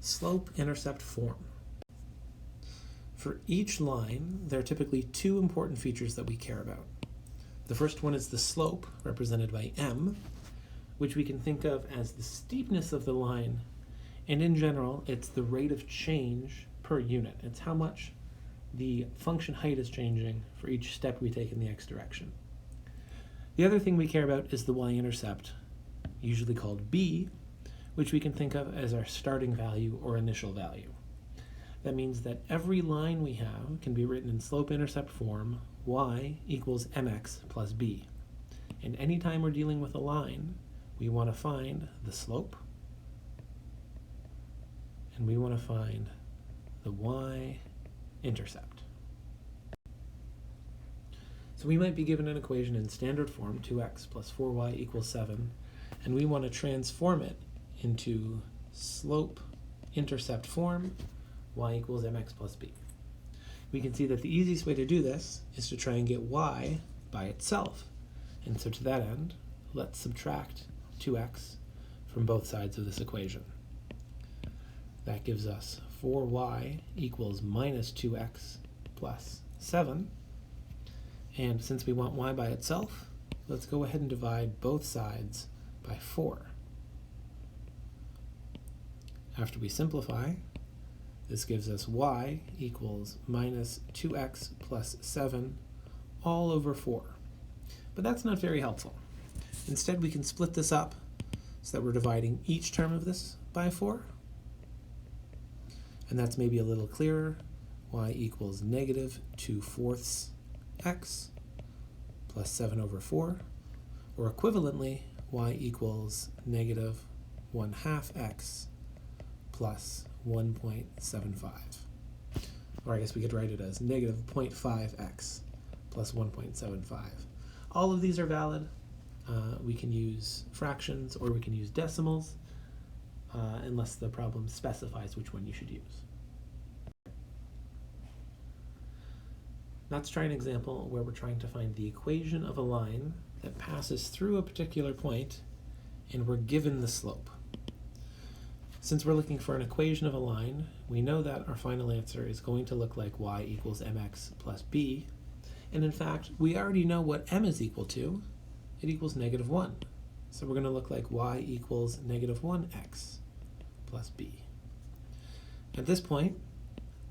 Slope-intercept form. For each line, there are typically two important features that we care about. The first one is the slope, represented by m, which we can think of as the steepness of the line, and in general, it's the rate of change per unit. It's how much the function height is changing for each step we take in the x direction. The other thing we care about is the y-intercept, usually called b, which we can think of as our starting value or initial value. That means that every line we have can be written in slope-intercept form, y equals mx plus b. And anytime we're dealing with a line, we want to find the slope, and we want to find the y-intercept. So we might be given an equation in standard form, 2x plus 4y equals 7, and we want to transform it into slope-intercept form, y equals mx plus b. We can see that the easiest way to do this is to try and get y by itself. And so to that end, let's subtract 2x from both sides of this equation. That gives us 4y equals minus 2x plus 7. And since we want y by itself, let's go ahead and divide both sides by 4. After we simplify, this gives us y equals minus 2x plus 7 all over 4. But that's not very helpful. Instead, we can split this up so that we're dividing each term of this by 4. And that's maybe a little clearer. Y equals negative 2/4 x plus 7 over 4. Or equivalently, y equals negative 1/2 x plus 1.75. Or I guess we could write it as negative 0.5x plus 1.75. All of these are valid. We can use fractions or we can use decimals unless the problem specifies which one you should use. Let's try an example where we're trying to find the equation of a line that passes through a particular point and we're given the slope. Since we're looking for an equation of a line, we know that our final answer is going to look like y equals mx plus b. And in fact, we already know what m is equal to. It equals negative 1. So we're going to look like y equals negative 1x plus b. At this point,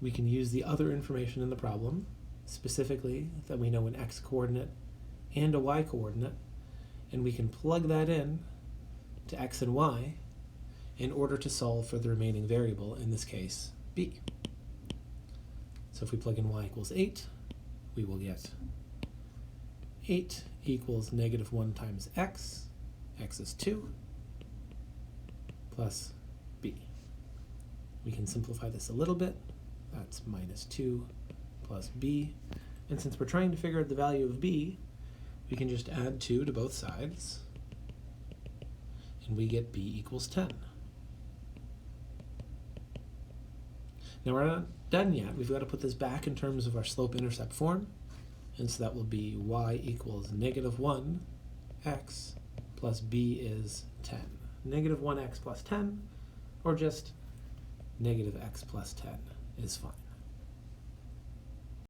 we can use the other information in the problem, specifically that we know an x-coordinate and a y-coordinate, and we can plug that in to x and y in order to solve for the remaining variable, in this case, b. So if we plug in y equals 8, we will get 8 equals negative 1 times x is 2, plus b. We can simplify this a little bit. That's minus 2 plus b. And since we're trying to figure out the value of b, we can just add 2 to both sides, and we get b equals 10. Now we're not done yet. We've got to put this back in terms of our slope-intercept form. And so that will be y equals negative 1x plus b is 10. Negative 1x plus 10, or just negative x plus 10 is fine.